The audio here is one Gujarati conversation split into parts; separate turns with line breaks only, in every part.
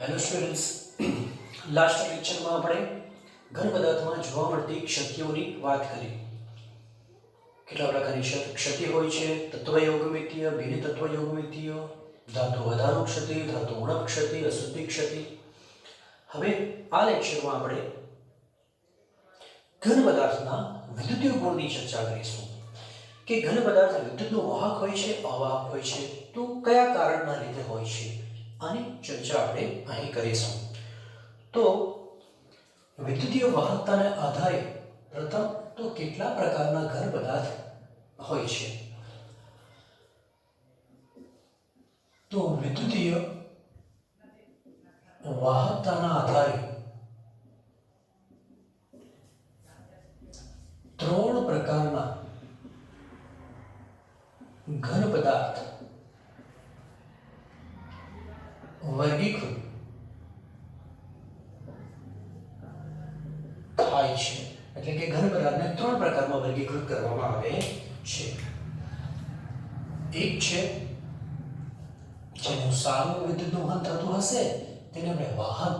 હેલો સ્ટુડન્ટ્સ, લાસ્ટ લેક્ચરમાં આપણે ઘન પદાર્થમાં જોવા મળતી ક્ષતિઓની વાત કરી. કેટલા પ્રકારની ક્ષતિ હોય છે? તત્વયોગમિતીય, બિન તત્વયોગમિતીય, ધાતુ વધારો ક્ષતિ, ધાતુ ઉણપ ક્ષતિ, અશુદ્ધિ ક્ષતિ. હવે આ લેક્ચરમાં આપણે ઘન પદાર્થના વિદ્યુતીય ગુણની ચર્ચા કરીશું કે ઘન પદાર્થ વિદ્યુતનો વાહક હોય છે, અવાહક હોય છે, તો કયા કારણના લીધે હોય છે, આની ચર્ચા આપણે અહીં કરીશું. તો વિદ્યુતીય વાહકતાને આધારે પ્રથમ તો કેટલા પ્રકારના ઘન પદાર્થ હોય છે? તો વિદ્યુતીય વાહકતાના આધારે ત્રણ પ્રકારના ઘન પદાર્થ વર્ગીકૃત થાય છે. એટલે કે ઘન પદાર્થને ત્રણ પ્રકારમાં વર્ગીકૃત કરવામાં આવે છે. એક છે જેનું સારું વિદ્યુતનું વહન થતું હશે તેને આપણે વાહક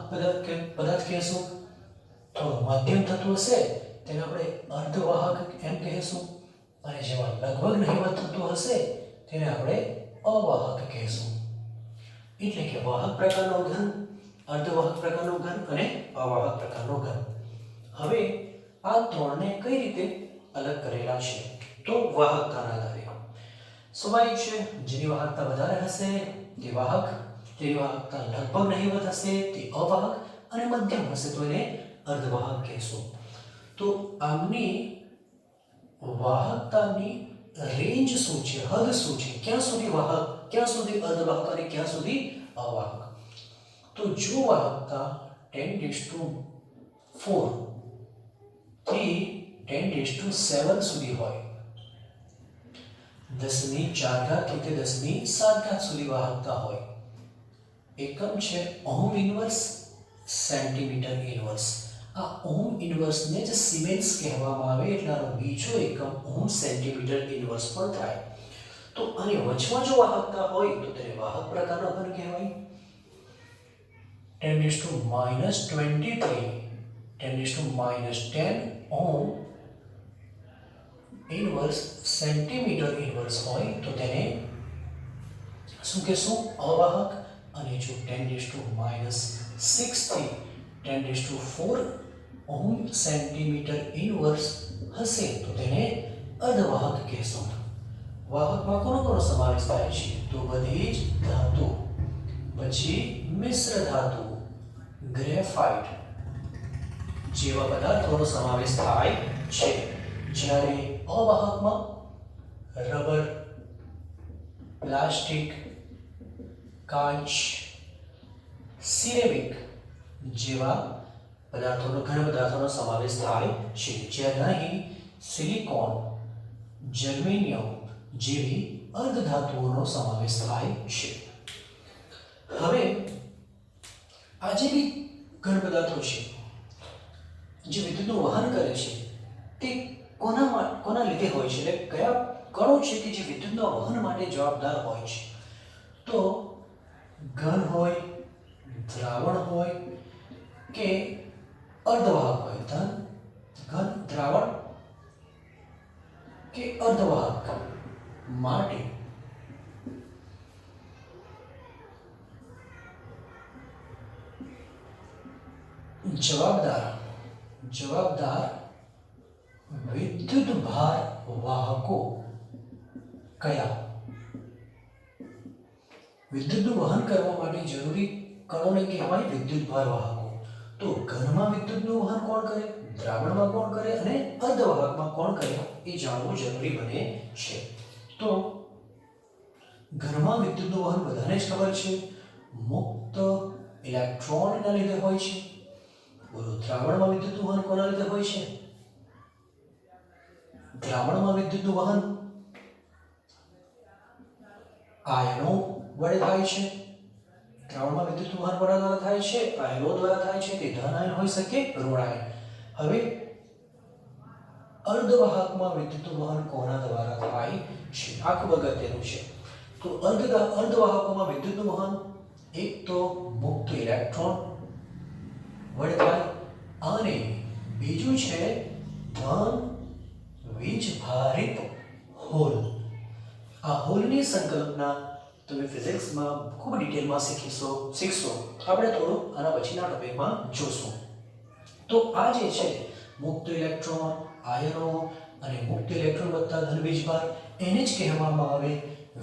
પદાર્થ કહીશું. થોડું મધ્યમ થતું હશે તેને આપણે અર્ધવાહક એમ કહીશું. અને જેમાં લગભગ નહિવત થતું હશે તેને આપણે અવાહક કહીશું. એટલે કે વાહક પ્રકારનો ઘન, અર્ધવાહક પ્રકારનો ઘન અને અવાહક પ્રકારનો ઘન. હવે આ ત્રણને કઈ રીતે અલગ કરેલા છે? તો વાહકતાના આધારે સ્વાભાવિક છે, જેની વાહકતા વધારે હશે તે વાહક, જેની વાહકતા લગભગ નહિવત હશે તે અવાહક અને મધ્યમ હશે તો એને અર્ધવાહક કહેશું. તો આમની વાહકતાની રેન્જ શું છે, હદ શું છે, ક્યાં સુધી વાહક, ક્યાં સુધી અર્ધવાહક અને ક્યાં સુધી અવાહક? તો જો વાહકતા 10⁴ થી 10⁷ સુધી હોય, 10⁴ થી 10⁷ સુધી વાહકતા હોય, એકમ છે ઓહમ ઇન્વર્સ, સેન્ટીમીટર ઇન્વર્સ. આ ઓહમ ઇન્વર્સને જ સિમેન્સ કહેવામાં આવે એટલે આનો બીજો એકમ ઓહમ સેન્ટીમીટર ઇન્વર્સ પણ થાય. તો આની વચમાં જો વાહકતા હોય તો તેને વાહક પ્રકારનો ઘન કહેવાય. 10⁻23 ઓહમ ઇન્વર્સ સેન્ટીમીટર ઇન્વર્સ હોય તો તેને શું કહેશું? અવાહક. અને જો 10⁻6 થી 10⁴ ઓહમ સેન્ટીમીટર ઇન્વર્સ હશે તો તેને અર્ધવાહક કહેશું. વાહકમાં કોનો સમાવેશ થાય છે? તો બધી જ ધાતુ, પછી મિશ્ર ધાતુ, ગ્રેફાઇટ જેવા પદાર્થોનો સમાવેશ થાય છે. જ્યારે અવાહકમાં રબર, પ્લાસ્ટિક, કાચ, સિરેમિક જેવા પદાર્થોનો, ઘન પદાર્થોનો સમાવેશ થાય છે. જ્યારે અહીં સિલિકોન, જર્મેનિયમ જેવી અર્ધધાતુઓનો સમાવેશ થાય છે. હવે આ જે બી ઘન પદાર્થો છે જે વિદ્યુતનું વહન કરે છે તે કોના લીધે હોય છે? એટલે કયા કણો છે કે જે વિદ્યુતના વહન માટે જવાબદાર હોય છે? તો ઘન હોય, દ્રાવણ હોય કે અર્ધવાહક હોય, ઘન, દ્રાવણ કે અર્ધવાહક માટે જવાબદાર વિદ્યુત ભાર વાહકો કયા? વિદ્યુતનું વહન કરવા માટે જરૂરી કણોને કહેવાય વિદ્યુત ભાર વાહકો. તો ઘનમાં વિદ્યુતનું વહન કોણ કરે, દ્રાવણમાં કોણ કરે અને અર્ધવાહકમાં કોણ કરે એ જાણવું જરૂરી બને છે. તો ઘરમાં વિદ્યુતનું વહન બધાને જ ખબર છે, મુક્ત ઇલેક્ટ્રોનના લીધે હોય છે. બોલો, દ્રાવણમાં વિદ્યુતનું વહન કોના લીધે હોય છે? દ્રાવણમાં વિદ્યુતનું વહન આયનો વડે થાય છે. દ્રાવણમાં વિદ્યુતનું વહન કોના દ્વારા થાય છે? આયનો દ્વારા થાય છે. તે ધન આયન હોઈ શકે, ઋણ આયન. હવે અર્ધવાહકમાં વિદ્યુતનું વહન કોના દ્વારા થાય છે? આ ખૂબ અગત્યનું છે. તો અર્ધવાહકોમાં વિદ્યુતનું વહન એક તો મુક્ત ઇલેક્ટ્રોન વડે થાય અને બીજું છે ધન વીજભારિત હોલ. આ હોલની સંકલ્પના તમે ફિઝિક્સમાં ખૂબ ડિટેલમાં શીખશો. આપણે થોડું આના પછીના ટોપિકમાં જોશું. તો આ જે છે મુક્ત ઇલેક્ટ્રોન, આયનો અને મુક્ત ઇલેક્ટ્રોન વત્તા ધન વીજભાર, એને જ કહેવામાં આવે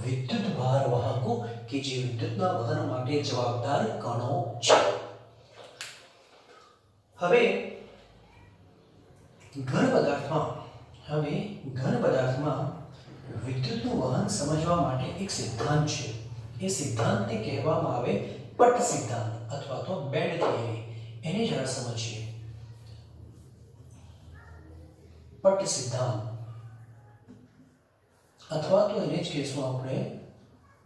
વિદ્યુત ભાર વાહકો કે જે વિદ્યુતના વહન માટે જવાબદાર કણો છે. હવે ઘન પદાર્થમાં વિદ્યુતનું વહન સમજવા માટે એક સિદ્ધાંત છે. એ સિદ્ધાંતને કહેવામાં આવે પટ સિદ્ધાંત અથવા તો બેન્ડ થિયરી. એને જરા સમજીએ. પટ સિદ્ધાંત અથવા તો એને જ કહેશું આપણે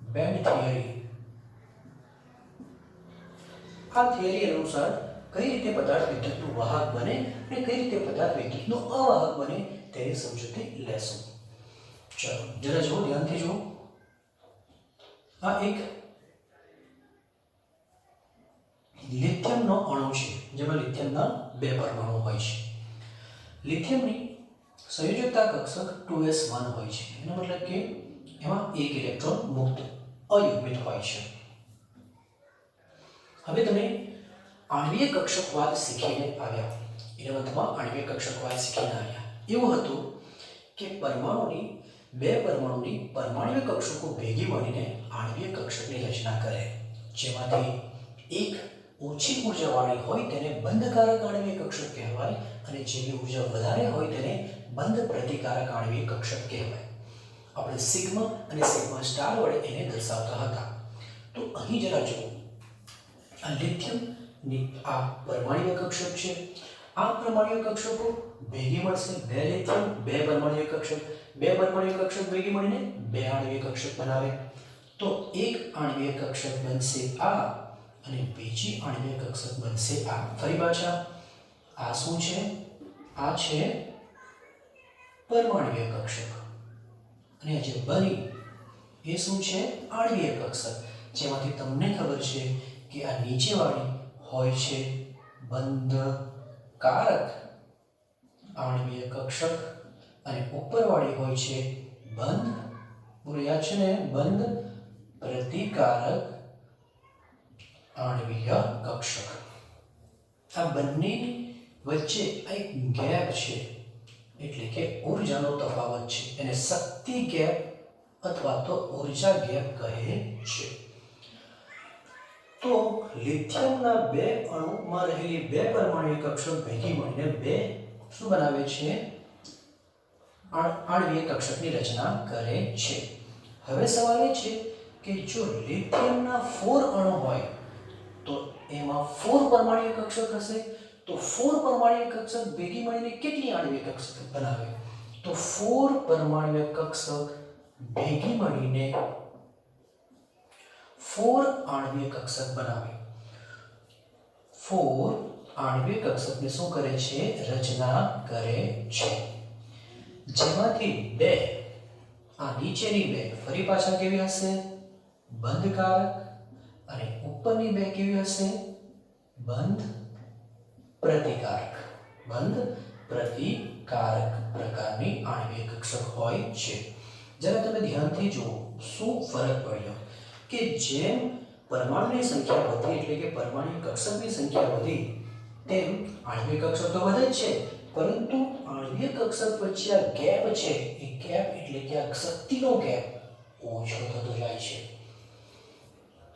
બેન્ડ થિયરી. આ થિયરી અનુસાર કઈ રીતે પદાર્થ વિદ્યુતનું વાહક બને અને કઈ રીતે પદાર્થ વિદ્યુતનું અવાહક બને તેની સમજૂતી લેશું. ચલો જરા જુઓ, ધ્યાનથી જુઓ. આ એક લિથિયમનો અણુ છે જેમાં લિથિયમના 2 પરમાણુ હોય છે. લિથિયમની સંયોજકતા કક્ષક 2s1 હોય છે. એનો મતલબ કે એમાં એક ઇલેક્ટ્રોન મુક્ત અયુગ્મિત હોય છે. હવે તમે આણ્વીય કક્ષકવાદ શીખીને આવ્યા. 11th માં આણ્વીય કક્ષકવાદ શીખીને આવ્યા. એવું હતું કે પરમાણુની પરમાણ્વીય કક્ષકો ભેગી મળીને આણ્વીય કક્ષકની રચના કરે, જેમાંથી એક ઓછી ઉર્જાવાળી હોય તેને બંધકારક આણ્વીય કક્ષક કહેવાય અને જેની ઉર્જા વધારે હોય તેને બંધ પ્રતિકારક આણ્વીય કક્ષક કહેવાય. આપણે સિગ્મા અને સિગ્મા સ્ટાર વડે એને દર્શાવતા હતા. તો અહીં જરા જુઓ, આ લિથિયમની આ પરમાણ્વીય કક્ષક છે. આ પરમાણ્વીય કક્ષકો ભેગી મળશે, 2 લિથિયમ 2 પરમાણ્વીય કક્ષક, 2 પરમાણ્વીય કક્ષક ભેગી મળીને 2 આણ્વીય કક્ષક બનાવે. તો એક આણ્વીય કક્ષક બનશે આ અને બીજી આણ્વીય કક્ષક બનશે આ. ફરી પાછા આ શું છે? આ છે પરમાણ્વીય કક્ષક અને જે બની એ શું છે? આણ્વીય કક્ષક, જેમાંથી તમને ખબર છે કે આ નીચેવાળી હોય છે બંધકારક આણ્વીય કક્ષક અને ઉપરવાળી હોય છે બંધ પ્રતિકારક આણ્વીય કક્ષક. આ બંનેની વચ્ચે એક ગેપ છે, એટલે કે ઊર્જાનો તફાવત છે. એને શક્તિ ગેપ અથવા તો ઊર્જા ગેપ કહે છે. તો લિથિયમના 2 અણુમાં રહેલી 2 પરમાણ્વીય કક્ષક ભેગી મળીને 2 શું બનાવે છે? આણ્વીય કક્ષકની રચના કરે છે. હવે સવાલ એ છે કે જો લિથિયમના 4 અણુ હોય તો એમાં 4 પરમાણ્વીય કક્ષક હશે. તો 4 પરમાણ્વીય કક્ષક ભેગી મળીને કેટલી આણ્વીય કક્ષક બનાવે? તો 4 પરમાણ્વીય કક્ષક ભેગી મળીને 4 આણ્વીય કક્ષક બનાવે. 4 આણ્વીય કક્ષકને શું કરે છે? રચના કરે છે. જેમાંથી 2 આ નીચેની 2 ફરી પાછા કેવી હશે? બંધકારક અને ઉપરની 2 કેવી હશે? બંધ પ્રતિકારક પ્રકારની આણ્વીય કક્ષક હોય છે. જ્યારે તમે ધ્યાનથી જુઓ શું ફરક પડ્યો કે જેમ પરમાણુની સંખ્યા વધી એટલે કે પરમાણ્વીય કક્ષકની સંખ્યા વધી તેમ આણ્વીય કક્ષક તો વધે જ છે, પરંતુ આણ્વીય કક્ષક વચ્ચે આ ગેપ છે એ ગેપ એટલે કે આ શક્તિનો ગેપ ઓછો થતો જાય છે.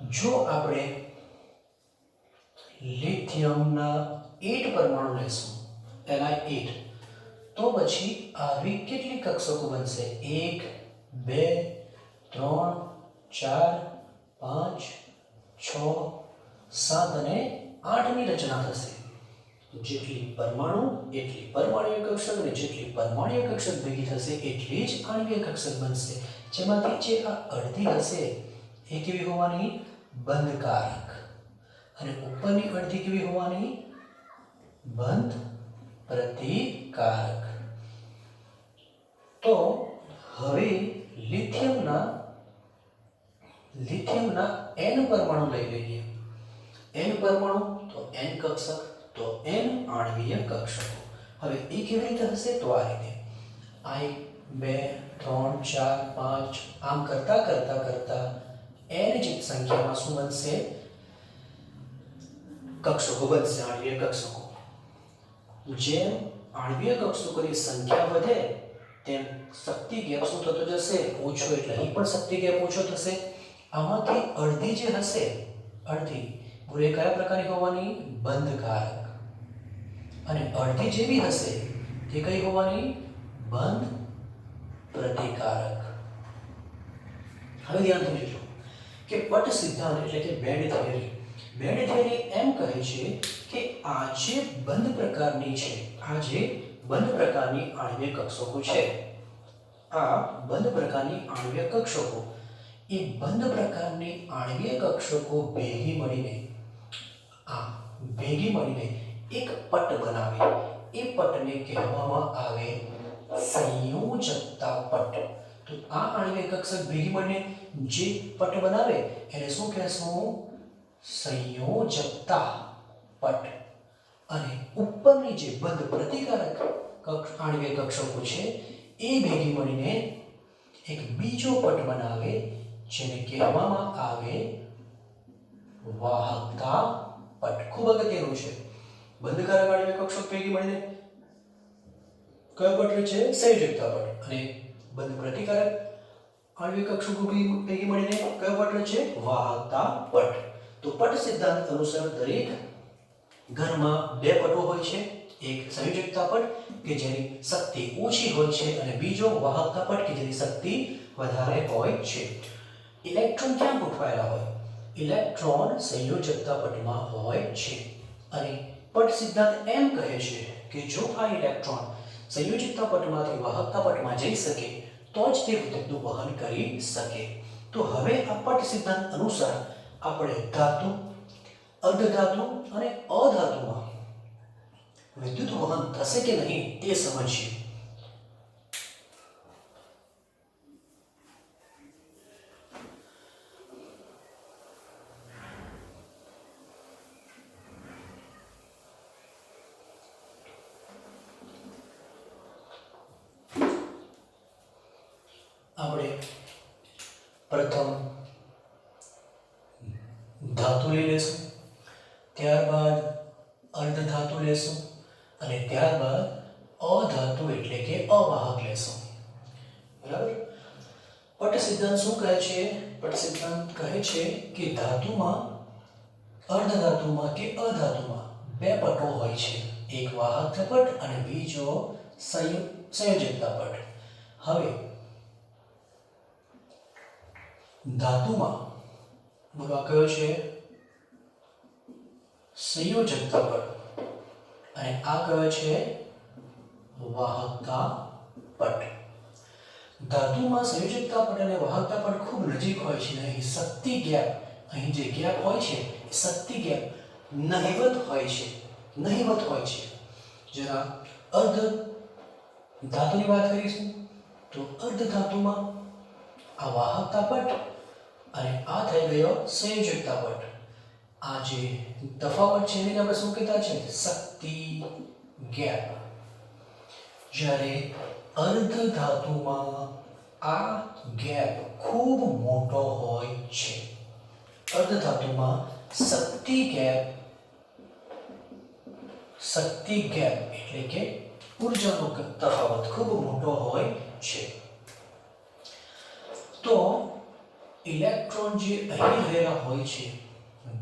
જો આપણે લિથિયમના 8 પરમાણુ લેશું, Li8, તો પછી આવી કેટલી કક્ષકો બનશે? 1 2 3 4 5 6 7 અને 8 ની રચના થશે. જેટલી પરમાણુ એટલી પરમાણ્વીય કક્ષક અને જેટલી પરમાણ્વીય કક્ષક ભેગી થશે એટલી જ આણ્વીય કક્ષક બનશે. જેમાંથી જે આ અડધી હશે એ કેવી હોવાની? બંધકારક. અને ઉપરની અડધી કેવી હોવાની? બંધ પ્રતિકારક. તો હવે લિથિયમના લિથિયમના n પરમાણુ લઈ લઈએ. n પરમાણુ તો n કક્ષક, તો n આણ્વીય કક્ષકો. હવે એ કેવી રીતે હશે? તો આ રીતે 1 2 3 4 5 આમ કરતા કરતા કરતા n જે સંખ્યામાં શું બનશે? કક્ષકો બનશે, આણ્વીય કક્ષકો. જેમ આણ્વીય કક્ષકોની સંખ્યા વધે તેમ શક્તિ ગેપ શું થતો જશે? ઓછો. એટલે અહીં પણ શક્તિ ગેપ ઓછો થશે. આમાંથી અડધી જે હશે, અડધી પૂરે કયા પ્રકારની હોવાની? બંધકારક. અને અડધી જેવી હશે તે કઈ હોવાની? બંધ પ્રતિકારક. હવે ધ્યાનથી જોજો કે પટ સિદ્ધાંત એટલે કે બેન્ડ થિયરી. બેન્ડ થિયરી એમ કહે છે કે આ જે બંધ પ્રકારની છે, આ જે બંધ પ્રકારની આણ્વીય કક્ષકો છે, આ બંધ પ્રકારની આણ્વીય કક્ષકો, એ બંધ પ્રકારની આણ્વીય કક્ષકો ભેગી મળીને એક પટ બનાવે. એ પટને કહેવામાં આવે સંયોજકતા પટ. તો આ આણ્વીય કક્ષક ભેગી મળીને જે પટ બનાવે એને શું કહેશું? સંયોજકતા પટ. અને ઉપરની જે બંધ પ્રતિકારક આણ્વીય કક્ષકો છે એ ભેગી મળીને એક બીજો પટ બનાવે જેને કહેવામાં આવે વાહકતા પટ. ખૂબ અગત્યનું છે. બંધકારક આણ્વીય કક્ષક ભેગી મળીને કયો પટ છે? સંયોજકતા પટ. અને બંધ પ્રતિકારક આણ્વીય કક્ષકો ભેગી મળીને કયો પટ છે? વાહકતા પટ. તો પટ સિદ્ધાંત અનુસાર દરેક ઘરમાં બે પટો હોય છે. એક સંયોજકતા પટ કે જેની શક્તિ ઓછી હોય છે અને બીજો વાહકતા પટ કે જેની શક્તિ વધારે હોય છે. ઇલેક્ટ્રોન ક્યાં ગોઠવાયેલા હોય? ઇલેક્ટ્રોન સંયોજકતા પટમાં હોય છે. અને પટ સિદ્ધાંત એમ કહે છે કે જો આ ઇલેક્ટ્રોન સંયોજકતા પટમાંથી વાહકતા પટમાં જઈ શકે તો જ તે વિદ્યુતનું વહન કરી શકે. તો હવે આ પટ સિદ્ધાંત અનુસાર આપણે ધાતુ, અર્ધધાતુ અને અધાતુમાં વિદ્યુત વહન થશે કે નહીં તે સમજીએ. આપણે પ્રથમ ધાતુ લઈ લેશું, ત્યારબાદ અર્ધધાતુ લેશું અને ત્યારબાદ અધાતુ એટલે કે અવાહક લેશું. બરાબર? પટ સિદ્ધાંત શું કહે છે? પટ સિદ્ધાંત કહે છે કે ધાતુમાં, અર્ધધાતુમાં કે અધાતુમાં બે પટો હોય છે. એક વાહકતા પટ અને બીજો સંયોજકતા પટ. હવે ધાતુમાં બોલો કયો છે? સંયોજકતા પટ. અને આ કયો છે? વાહકતા પટ. ધાતુમાં સંયોજકતા પટ અને વાહકતા પટ ખૂબ નજીક હોય છે. અહીં શક્તિ ગેપ, અહીં જે ગેપ હોય છે એ શક્તિ ગેપ નહિવત હોય છે. જરા અર્ધ ધાતુની વાત કરીશું તો અર્ધ ધાતુમાં આ વાહકતા પટ અને આ થઈ ગયો સંયોજકતા પટ. આ જે તફાવત છે એને આપણે શું કહેતા છે? શક્તિ ગેપ. જ્યારે અર્ધ ધાતુમાં આ ગેપ ખૂબ મોટો હોય છે. અર્ધ ધાતુમાં શક્તિ ગેપ એટલે કે ઊર્જાનો તફાવત ખૂબ મોટો હોય છે. તો ઇલેક્ટ્રોન જે અહીં રહેલા હોય છે,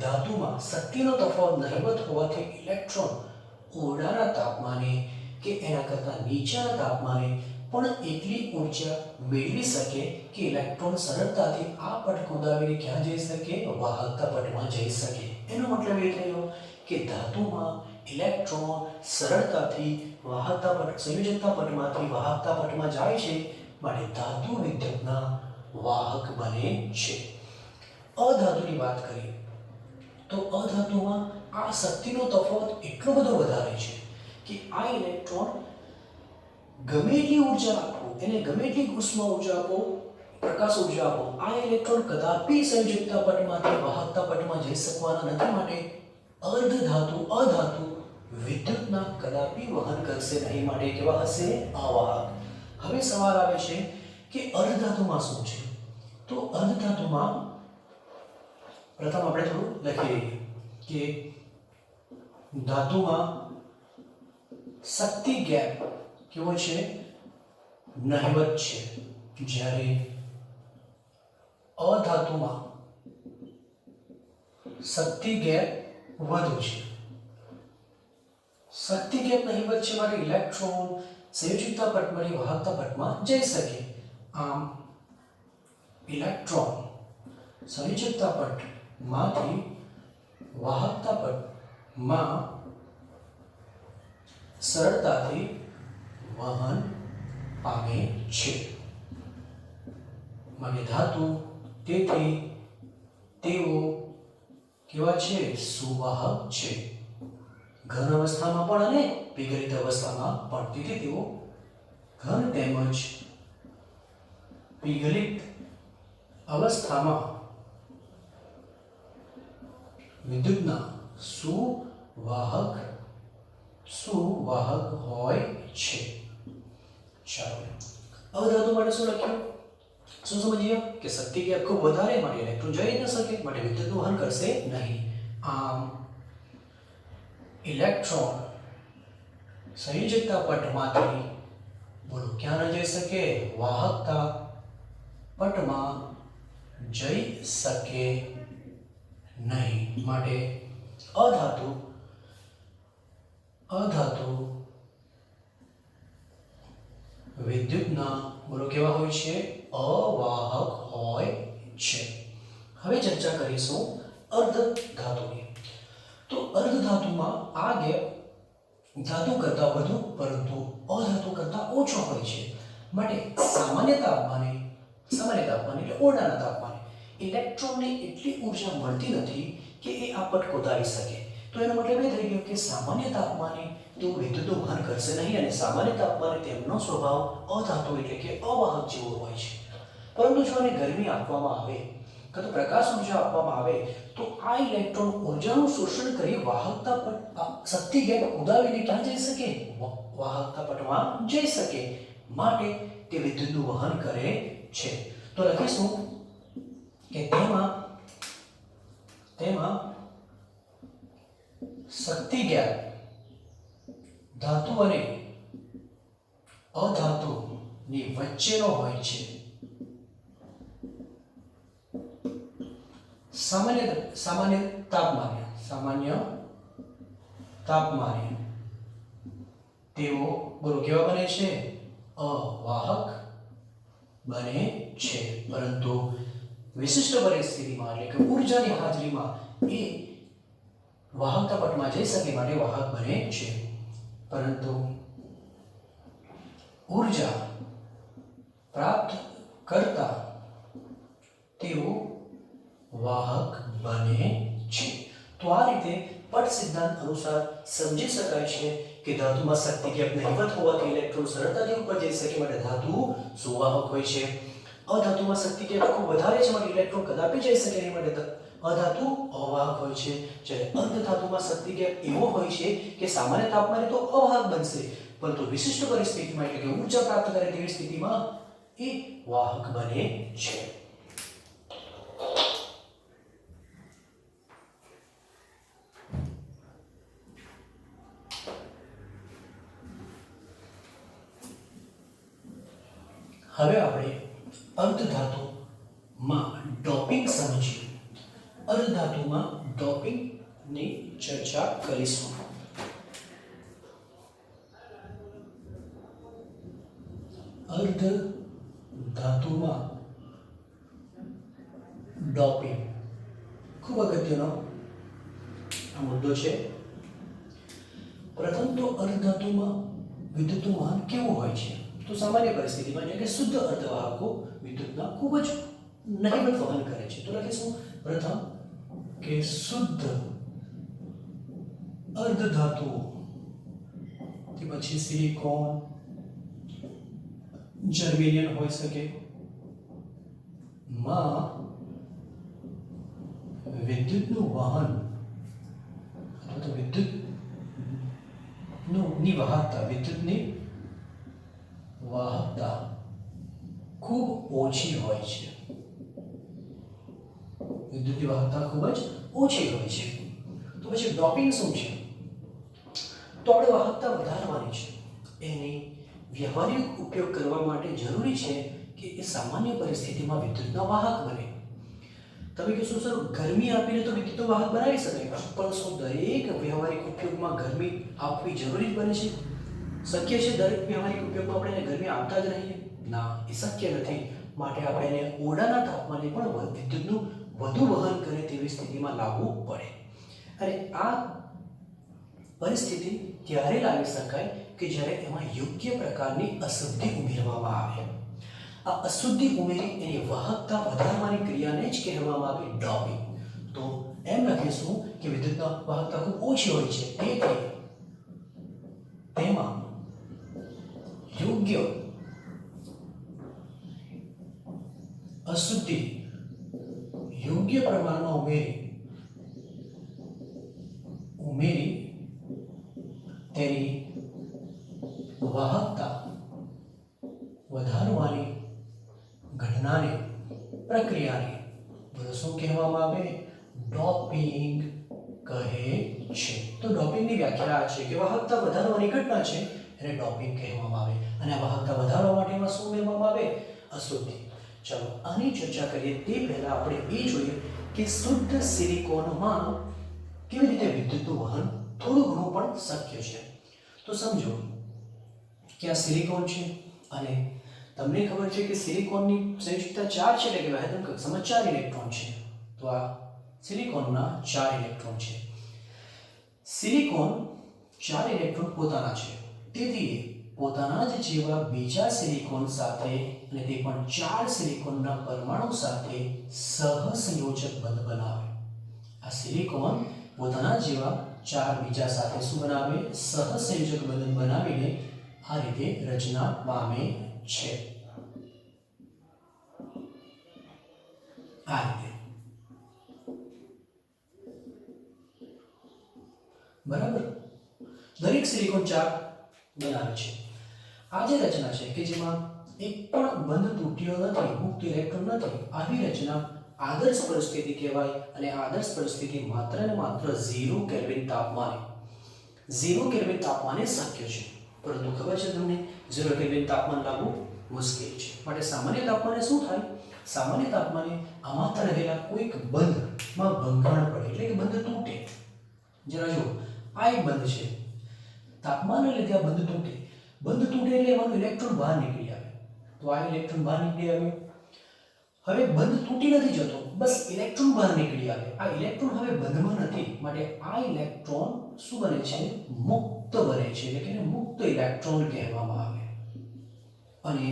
ધાતુમાં શક્તિનો તફાવત નહિવત હોવાથી ઇલેક્ટ્રોન ઓરડાના તાપમાને કે એના કરતાં નીચાના તાપમાને પણ એટલી ઊર્જા મેળવી શકે કે ઇલેક્ટ્રોન સરળતાથી આ પટ કુદાવીને ક્યાં જઈ શકે? વાહકતા પટમાં જઈ શકે. એનો મતલબ એ થયો કે ધાતુમાં ઇલેક્ટ્રોન સરળતાથી વાહકતા પટ, સંયોજકતા પટમાંથી વાહકતા પટમાં જાય છે, માટે ધાતુ વિદ્યુતના વાહક બને છે. અધાતુની વાત કરીએ તો અધાતુમાં આ શક્તિનો તફાવત એટલો બધો વધારે છે કે આ ઇલેક્ટ્રોન ગમે એટલી ઊર્જા આપો, એને ગમે એટલી ઉષ્મા ઊર્જા આપો, પ્રકાશ ઉર્જા આપો. આ ઇલેક્ટ્રોન કદાપી સંયુક્તતા પટમાંથી વાહકતા પટમાં જઈ શકવાના નથી, માટે અધાતુ વિદ્યુતના કદાપી વહન કરશે નહીં, માટે કેવા હશે? અવાહક. હવે સવાલ આવે છે કે અર્ધધાતુમાં શું છે? તો અર્ધધાતુમાં પ્રથમ આપણે થોડું લખી લઈએ કે ધાતુમાં શક્તિ ગેપ કેવો છે? નહિવત છે. જ્યારે અધાતુમાં શક્તિ ગેપ વધુ છે. શક્તિ ગેપ નહિવત છે, માટે ઇલેક્ટ્રોન સંયોજકતા પટમાંથી વાહકતા પટમાં જઈ શકે. આમ ઇલેક્ટ્રોન સંયોજકતા પટમાંથી વાહકતા પટમાં સરળતાથી વહન પામે છે. માટે ધાતુ તેથી તેઓ કેવા છે? સુવાહક છે. ઘન અવસ્થામાં પણ અને વિગલિત અવસ્થામાં પણ. તેથી તેઓ ઘન તેમજ વિગલિત અવસ્થામાં વિદ્યુતના સુવાહક હોય છે. ચાલો અધાતુ માટે શું લખ્યું? શું સમજીએ કે શક્તિ ગેપ ખૂબ વધારે, માટે ઇલેક્ટ્રોન જઈ ન શકે, માટે વિદ્યુતનું વહન કરશે નહીં. આમ ઇલેક્ટ્રોન સંયોજકતા પટમાંથી બોલો ક્યાં ન જઈ શકે? વાહકતા પટમાં જઈ શકે નહીં, માટે અધાતુ વિદ્યુતના બોલો કેવા હોય છે? અવાહક હોય છે. હવે ચર્ચા કરીશું અર્ધધાતુની. તો અર્ધધાતુમાં આ ગેપ ધાતુ કરતાં વધુ પરંતુ અધાતુ કરતાં ઓછો હોય છે. માટે સામાન્ય તાપમાને એટલે ઓરડાના તાપમાને ઇલેક્ટ્રોનને એટલી ઉર્જા મળતી નથી કે એ આ પટ કોતરી શકે. તો એનો મતલબ એ થઈ ગયો કે સામાન્ય તાપમાને તેઓ વિદ્યુતનું વહન કરશે નહીં, અને સામાન્ય તાપમાને તેમનો સ્વભાવ અધાતુ એટલે કે અવાહક જેવો હોય છે. પરંતુ જો આને ગરમી આપવામાં આવે કાં તો પ્રકાશ ઉર્જા આપવામાં આવે તો આ ઇલેક્ટ્રોન ઉર્જાનું શોષણ કરી વાહકતા પટ શક્તિ ગેપ ઉદાવીને ક્યાં જઈ શકે? વાહકતા પટમાં જઈ શકે. માટે તે વિદ્યુતનું વહન કરે છે. તો લખીશું કે તેમાં શક્તિ ગેપ ધાતુ અને અધાતુની વચ્ચેનો હોય છે. સામાન્ય તાપમાને તેઓ બોલો કેવા બને છે? અવાહક બને છે. પરંતુ વિશિષ્ટ પરિસ્થિતિમાં એટલે કે ઉર્જાની હાજરીમાં એ વાહકતા પટમાં જઈ શકે, માટે વાહક બને છે. પરંતુ ઉર્જા પ્રાપ્ત કરતા તેઓ વાહક બને છે. તો આ રીતે પટ સિદ્ધાંત અનુસાર સમજી શકાય છે કે ધાતુમાં શક્તિ ગેપ નહિવત હોવાથી ઇલેક્ટ્રોન સરળતાથી ઉપર જઈ શકે, માટે ધાતુ સુવાહક હોય છે. અધાતુમાં શક્તિ ગેપ ખૂબ વધારે છે, માટે ઇલેક્ટ્રોન કદાપી જઈ શકે નહીં, માટે અધાતુ અવાહક હોય છે. જ્યારે અર્ધધાતુમાં શક્તિ ગેપ એવો હોય છે કે સામાન્ય તાપમાને તો અવાહક બનશે, પરંતુ વિશિષ્ટ પરિસ્થિતિમાં એટલે કે ઊર્જા પ્રાપ્ત કરે તેવી સ્થિતિમાં એ વાહક બને છે. હવે આપણે અર્ધધાતુમાં ડોપિંગ સમજીએ. અર્ધધાતુમાં ડોપિંગની ચર્ચા કરીશું. અર્ધધાતુમાં ડોપિંગ ખૂબ અગત્યનો મુદ્દો છે. પ્રથમ તો અર્ધધાતુમાં વિદ્યુતનું વહન કેવું હોય છે? તો સામાન્ય પરિસ્થિતિમાં એટલે કે શુદ્ધ અર્ધવાહકો વિદ્યુતના ખૂબ જ નહિવત વહન કરે છે. તો લખીશું પ્રથમ કે શુદ્ધ અર્ધધાતુઓ, તે પછી સિલિકોન, જર્મેનિયમ હોઈ શકે, માં વિદ્યુતનું વહન અથવા તો વિદ્યુતની વાહકતા, વિદ્યુતની વાહકતા ખૂબ ઓછી હોય છે. વિદ્યુતની વાહકતા ખૂબ જ ઓછી હોય છે. તો પછી ડોપિંગ શું છે? તો આપણે વાહકતા વધારવાની છે. એની વ્યવહારિક ઉપયોગ કરવા માટે જરૂરી છે કે એ સામાન્ય પરિસ્થિતિમાં વિદ્યુતના વાહક બને. તમે કહેશો સર ગરમી આપીને તો વિદ્યુતનો વાહક બનાવી શકાય, પણ શું દરેક વ્યવહારિક ઉપયોગમાં ગરમી આપવી જરૂરી બને છે? શક્ય છે દરેક વ્યવહારિક ઉપયોગમાં આપણે એને ગરમી આપતા જ રહીએ? ના, એ શક્ય નથી. માટે આપણે એને ઓરડાના તાપમાને પણ વિદ્યુતનું વધુ વહન કરે તેવી સ્થિતિમાં લાવવું પડે. અને આ પરિસ્થિતિ ત્યારે લાવી શકાય કે જ્યારે એમાં યોગ્ય પ્રકારની અશુદ્ધિ ઉમેરવામાં આવે. આ અશુદ્ધિ ઉમેરી એની વાહકતા વધારવાની ક્રિયાને જ કહેવામાં આવે ડોપિંગ. તો એમ લખીશું કે વિદ્યુતના વાહકતા ખૂબ ઓછી હોય છે, તેથી તેમાં યોગ્ય અશુદ્ધિ યોગ્ય પ્રમાણમાં ઉમેરી તેની વાહકતા વધારવાની ઘટનાને, પ્રક્રિયાને બોલો શું કહેવામાં આવે? ડોપિંગ કહે છે. તો ડોપિંગની વ્યાખ્યા છે કે વાહકતા વધારવાની ઘટના છે, એને ડોપિંગ કહેવામાં આવે. અને આ વાહકતા વધારવા માટેમાં શું ઉમેરવામાં આવે? અશુદ્ધિ. ચાલો આની ચર્ચા કરીએ તે પહેલા આપણે એ જોઈએ કે શુદ્ધ સિલિકોનમાં કેવી રીતે વિદ્યુતનું વહન થોડું ઘણું પણ શક્ય છે. તો સમજો કે આ સિલિકોન છે અને તમને ખબર છે કે સિલિકોનની સંયુક્તતા 4 છે, એટલે કે વાયતન કક્ષામાં 4 ઇલેક્ટ્રોન છે. તો આ સિલિકોનના 4 ઇલેક્ટ્રોન છે. સિલિકોન 4 ઇલેક્ટ્રોન પોતાના છે, તેથી પોતાના જ જેવા બીજા સિલિકોન સાથે, અને તે પણ 4 સિલિકોનના પરમાણુ સાથે સહસંયોજક બંધ બનાવે. આ સિલિકોન પોતાના જેવા 4 બીજા સાથે શું બનાવે? સહસંયોજક બંધ બનાવીને આ રીતે રચના પામે છે. આ રીતે બરાબર. દરેક સિલિકોન 4 બનાવે છે. આ જે રચના છે કે જેમાં એક પણ બંધ તૂટ્યો નથી, મુક્ત ઇલેક્ટ્રોન નથી, આવી રચના આદર્શ પરિસ્થિતિ કહેવાય. અને આદર્શ પરિસ્થિતિ માત્ર ને માત્ર 0 કેલ્વિન તાપમાને 0 કેલ્વિન તાપમાને શક્ય છે. પરંતુ ખબર છે તમને 0 કેલ્વિન તાપમાન લાવવું મુશ્કેલ છે. માટે સામાન્ય તાપમાને શું થાય? સામાન્ય તાપમાને આમાં રહેલા કોઈક બંધમાં ભંગાણ પડે, એટલે કે બંધ તૂટે. જરા જુઓ, આ એક બંધ છે, તાપમાનને લીધે આ બંધ તૂટે. બંધ તૂટે એટલે એમાંનો ઇલેક્ટ્રોન બહાર નીકળી આવે. તો આ ઇલેક્ટ્રોન બહાર નીકળી આવ્યો. હવે બંધ તૂટી નથી જતો, બસ ઇલેક્ટ્રોન બહાર નીકળી આવે. આ ઇલેક્ટ્રોન હવે બંધમાં નથી, માટે આ ઇલેક્ટ્રોન શું બને છે? મુક્ત બને છે, એટલે કે મુક્ત ઇલેક્ટ્રોન કહેવામાં આવે. અને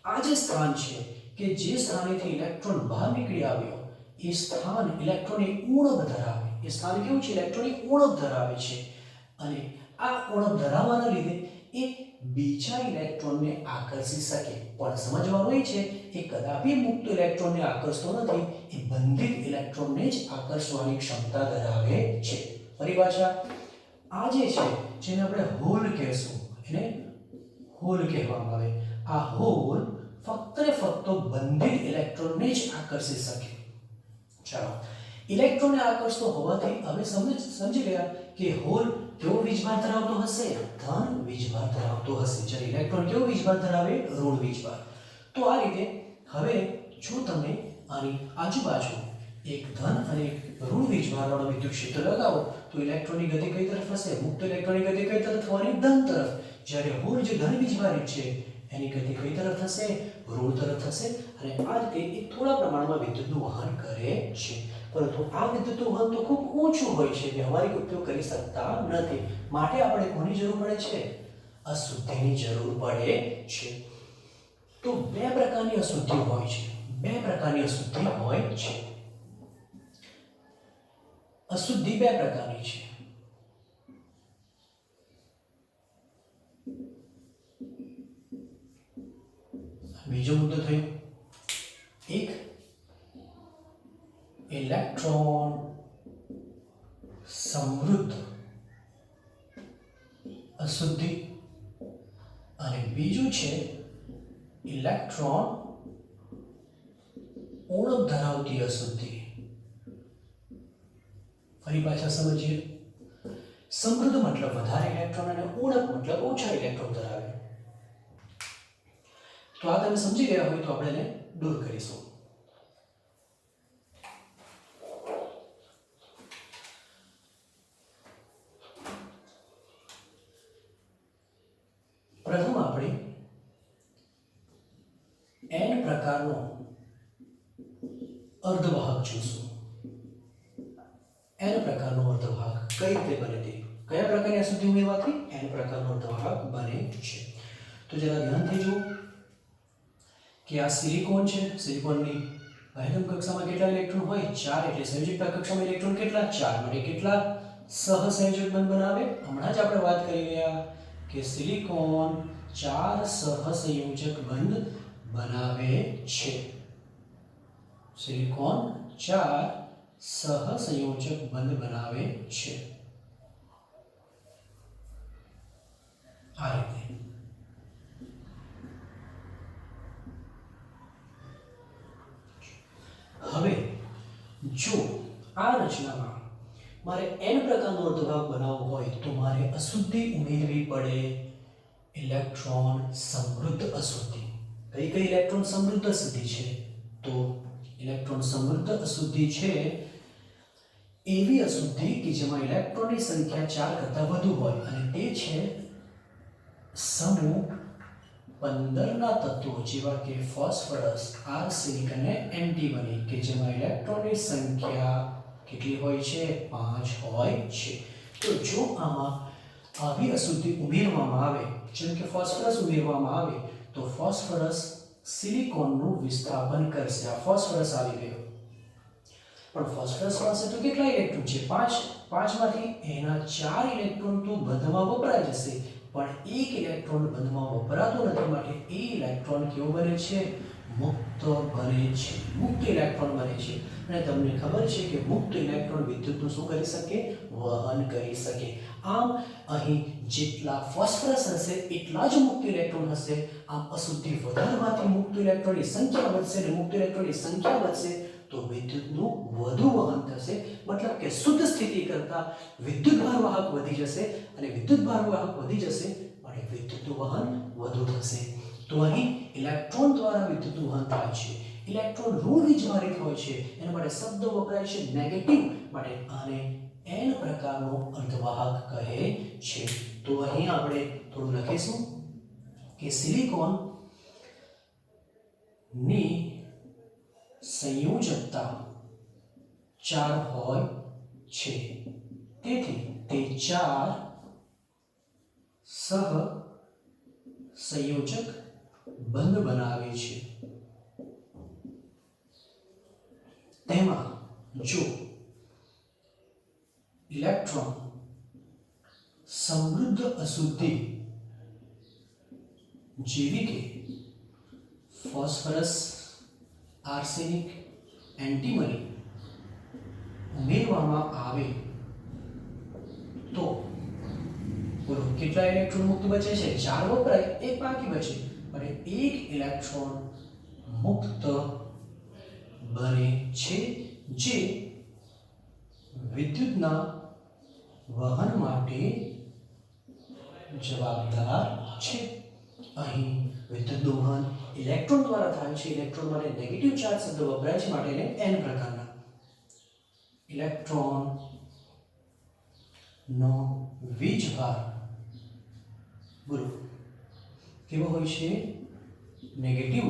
આ જે સ્થાન છે કે જે સ્થાનેથી ઇલેક્ટ્રોન બહાર નીકળી આવ્યો, એ સ્થાન ઇલેક્ટ્રોનિક ઉણપ ધરાવે. એ સ્થાન કેવું છે? ઇલેક્ટ્રોનિક ઉણપ ધરાવે છે. અને આ ઉણપ ધરાવવાના લીધે એ બીજા ઇલેક્ટ્રોનને આકર્ષી શકે. પણ સમજવાનું એ છે કે કદાપી મુક્ત ઇલેક્ટ્રોનને આકર્ષતો નથી, એ બંધિત ઇલેક્ટ્રોનને જ આકર્ષવાની ક્ષમતા ધરાવે છે. ફરી પાછા આ જે છે જેને આપણે હોલ કહેશું, એને હોલ કહેવામાં આવે. આ હોલ ફક્ત ને ફક્ત બંધિત ઇલેક્ટ્રોનને જ આકર્ષી શકે. ચાલો, ઇલેક્ટ્રોનને આકર્ષતો હોવાથી હવે સમજી ગયા કે હોલ કેવો વીજભાર ધરાવતો હશે? ધન વીજભાર ધરાવતો હશે. જ્યારે ઇલેક્ટ્રોન કેવો વીજભાર ધરાવે? ઋણ વીજભાર. તો આ રીતે હવે જો તમે આની આજુબાજુ એક ધન અને એક ઋણ વીજભારવાળો વિદ્યુત ક્ષેત્ર લગાવો તો ઇલેક્ટ્રોનની ગતિ કઈ તરફ હશે? મુક્ત ઇલેક્ટ્રોનની ગતિ કઈ તરફ થવાની? ધન તરફ. જ્યારે હોલ જે ધન વીજભારિત છે એની ગતિ કઈ તરફ થશે? ઋણ તરફ થશે. અને આ રીતે એ થોડા પ્રમાણમાં વિદ્યુતનું વહન કરે છે. પરંતુ આ વિદ્યુતનું વહન તો ખૂબ ઓછું હોય છે, વ્યવહારિક ઉપયોગ કરી શકતા નથી. માટે આપણે કોની જરૂર પડે છે? અશુદ્ધિની જરૂર પડે છે. તો બે પ્રકારની અશુદ્ધિ હોય છે. બે પ્રકારની અશુદ્ધિ હોય છે. અશુદ્ધિ બે પ્રકારની છે. બીજો મુદ્દો થયો, એક ઇલેક્ટ્રોન સમૃદ્ધ અશુદ્ધિ અને બીજું છે ઇલેક્ટ્રોન ઉણપ ધરાવતી અશુદ્ધિ. ફરી પાછા સમજીએ. સમૃદ્ધ મતલબ વધારે ઇલેક્ટ્રોન અને ઉણપ મતલબ ઓછા ઇલેક્ટ્રોન ધરાવે. તો આ તમે સમજી ગયા હોય તો આપણે એને દૂર કરીશું. પ્રથમ આપણે n પ્રકારનો અર્ધવાહક જોઈશું. n પ્રકારનો અર્ધવાહક કઈ રીતે બને તે, કયા પ્રકારની અશુદ્ધિ ઉમેરવાથી n પ્રકારનો અર્ધવાહક બને છે. તો જરા ધ્યાનથી જુઓ કે આ સિલિકોન છે. સિલિકોનની પહેલમ કક્ષામાં કેટલા ઇલેક્ટ્રોન હોય? 4. એટલે સંયોજકતા કક્ષામાં ઇલેક્ટ્રોન કેટલા? 4. માટે કેટલા સહસંયોજક બંધ બનાવે? હમણાં જ આપણે વાત કરી રહ્યા કે સિલિકોન 4 સહસંયોજક બંધ બનાવે છે. સિલિકોન 4 સહસંયોજક બંધ બનાવે છે. આ રીતે. હવે જો આ રચનામાં મારે n પ્રકારનો અર્ધવાહક બનાવવો હોય તો મારે અશુદ્ધિ ઉમેરવી પડે. ઇલેક્ટ્રોન સમૃદ્ધ અશુદ્ધિ. કઈ કઈ ઇલેક્ટ્રોન સમૃદ્ધ અશુદ્ધિ છે? તો ઇલેક્ટ્રોન સમૃદ્ધ અશુદ્ધિ છે એવી અશુદ્ધિ કે જેમાં ઇલેક્ટ્રોનની સંખ્યા 4 કરતાં વધુ હોય અને તે છે સમૂહ 15 ના તત્વો જેવા કે ફોસ્ફરસ, આર્સેનિક અને એન્ટીમની કે જેમાં ઇલેક્ટ્રોનની સંખ્યા કેટલી હોય છે? 5 હોય છે. તો જો આમાં આવી અશુદ્ધિ ઉમેરવામાં આવે, જેમ કે ફોસ્ફરસ ઉમેરવામાં આવે તો ફોસ્ફરસ સિલિકોનનું વિસ્થાપન કરશે. આ ફોસ્ફરસ આવી ગયો, પણ ફોસ્ફરસ પાસે તો કેટલા ઇલેક્ટ્રોન છે? 5. 5 માંથી એના 4 ઇલેક્ટ્રોન તો બંધમાં વપરાઈ જશે, પણ એક ઇલેક્ટ્રોન બંધમાં વપરાતો નથી. માટે એ ઇલેક્ટ્રોન કેવો બને છે? મુક્ત બને છે. મુક્ત ઇલેક્ટ્રોન બને છે. અને તમને ખબર છે કે મુક્ત ઇલેક્ટ્રોન વિદ્યુતનું શું કરી શકે? વહન કરી શકે. આમ અહીં જેટલા ફોસ્ફરસ હશે એટલા જ મુક્ત ઇલેક્ટ્રોન હશે. આમ અશુદ્ધિ વધારવાથી મુક્ત ઇલેક્ટ્રોનની સંખ્યા વધશે અને મુક્ત ઇલેક્ટ્રોનની સંખ્યા વધશે તો વિદ્યુતનું વધુ વહન થશે. મતલબ કે શુદ્ધ સ્થિતિ કરતાં વિદ્યુતભાર વાહક વધી જશે અને વિદ્યુતભાર વાહક વધી જશે અને વિદ્યુતનું વહન વધુ થશે. તો અહીં ઇલેક્ટ્રોન દ્વારા વિદ્યુતનું વહન થાય છે. ઇલેક્ટ્રોન ઋણ વીજભારિત હોય છે, એના માટે શબ્દ વપરાય છે નેગેટિવ. માટે આને n પ્રકારનો અર્ધવાહક કહે છે. તો અહીં આપણે થોડું લખીશું કે સિલિકોન ની સંયોજકતા 4 હોય છે. તેથી તે 4 સહસંયોજક બંધ બનાવે છે. તેમાં જો ઇલેક્ટ્રોન સમૃદ્ધ અશુદ્ધિ જેવી કે ફોસ્ફરસ, આર્સેનિક, એન્ટીમની ઉમેરવામાં આવે તો બોલો કેટલા ઇલેક્ટ્રોન મુક્ત બચે છે? 4 વપરાય, 1 બાકી બચે. અને 1 ઇલેક્ટ્રોન મુક્ત બને છે જે વિદ્યુતના વહન માટે જવાબદાર છે. અહીં વિદ્યુતનું વહન ઇલેક્ટ્રોન દ્વારા થાય છે. ઇલેક્ટ્રોન માટે નેગેટિવ ચાર્જ શબ્દ વપરાય છે, માટે એને n પ્રકારના ઇલેક્ટ્રોન નો વીજભાર બોલો કેવો હોય છે? નેગેટિવ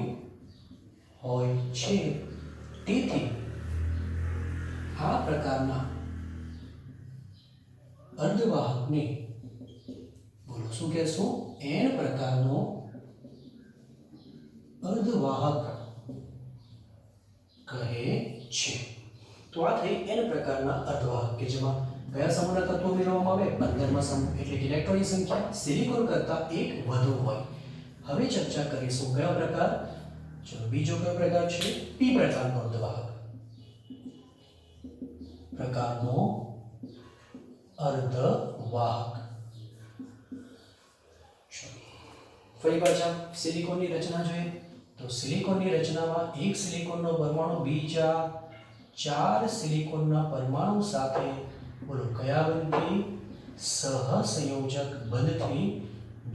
હોય છે. તેથી આ પ્રકારના અર્ધવાહકને બોલો શું કહેશું? n પ્રકારનો અર્ધવાહક કહે છે. તો આ થઈ n પ્રકારના અર્ધવાહક કે જેમાં કયા સમૂહના તત્વો ઉમેરવામાં આવે? 15મા સમૂહ એટલે કે ઇલેક્ટ્રોનની સંખ્યા સિલિકોન કરતાં 1 વધુ હોય. હવે ચર્ચા કરીશું કયા પ્રકાર? ચલો બીજો કયો પ્રકાર છે? p પ્રકારનો અર્ધવાહક. પ્રકારનો અર્ધવાહક. ફરી પાછા સિલિકોનની રચના જોઈએ તો સિલિકોનની રચનામાં એક સિલિકોનનો પરમાણુ બીજા 4 સિલિકોનના પરમાણુ સાથે બોલો કયા બંધથી સહસંયોજક બંધથી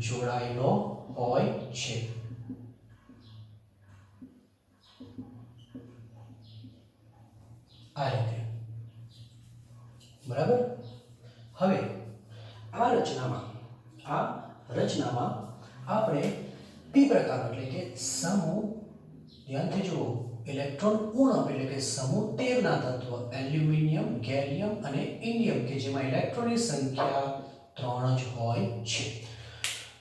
જોડાયેલો હોય છે. આ રીતે બરાબર. હવે આ રચનામાં આપણે પી પ્રકારનો એટલે કે સમૂહ ધ્યાનથી જુઓ ઇલેક્ટ્રોન ઉણપ એટલે કે સમૂહ 13 ના તત્વ એલ્યુમિનિયમ, ગેલિયમ અને ઇન્ડિયમ કે જેમાં ઇલેક્ટ્રોનની સંખ્યા 3 જ હોય છે.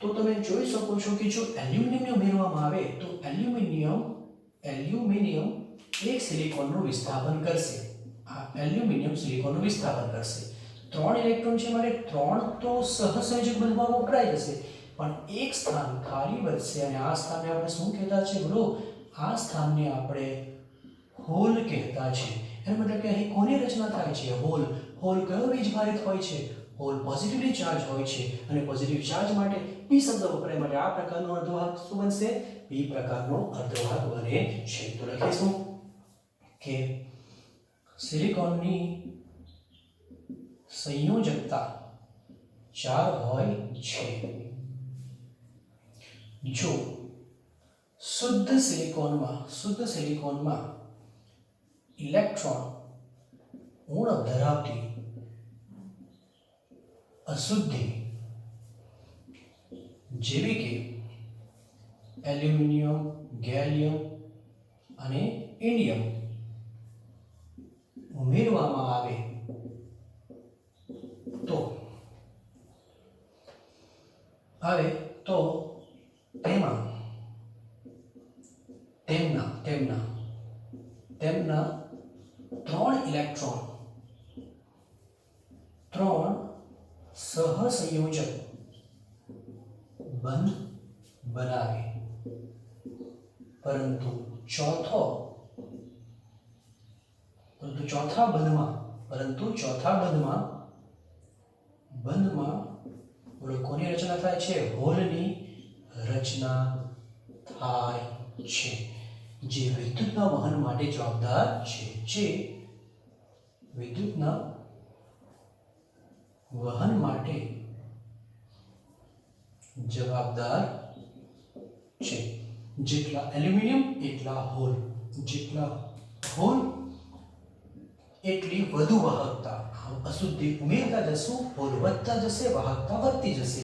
તો તમે જોઈ શકો છો કે જો એલ્યુમિનિયમ ઉમેરવામાં આવે તો એલ્યુમિનિયમ એક સિલિકોનનું વિસ્થાપન કરશે. આ એલ્યુમિનિયમ સિલિકોનનું વિસ્થાપન કરશે. 3 ઇલેક્ટ્રોન છે માટે 3 તો સહસંયોજક બંધમાં વપરાઈ જશે પણ એક સ્થાન ખાલી બચશે અને આ સ્થાનને આપણે શું કહેતા છે બોલો? આ સ્થાનને આપણે હોલ કહેતા છે. એનો મતલબ કે અહીં કોની રચના થાય છે? હોલ. હોલ કયો વીજભારિત હોય છે? હોલ પોઝિટિવલી ચાર્જ હોય છે અને પોઝિટિવ ચાર્જ માટે p શબ્દ વપરાય માટે આ પ્રકારનો અર્ધવાહક શું બનશે? p પ્રકારનો અર્ધવાહક બને છે. તો લખીશું કે સિલિકોનની સંયોજકતા 4 હોય છે. જો શુદ્ધ સિલિકોનમાં ઇલેક્ટ્રોન ઉણપ ધરાવતી અશુદ્ધિ જેવી કે એલ્યુમિનિયમ, ગેલિયમ અને ઇન્ડિયમ ઉમેરવામાં આવે તો તેમના 3 ઇલેક્ટ્રોન 3 સહસંયોજક બંધ બનાવે પરંતુ ચોથા બંધમાં કોની રચના થાય છે? હોલની રચના થાય છે જે વિદ્યુતના વહન માટે જવાબદાર છે. જેટલા એલ્યુમિનિયમ એટલા હોલ, એટલી વધુ વાહકતા. અશુદ્ધિ ઉમેરતા જશું હોલ વધતા જશે, વાહકતા વધતી જશે.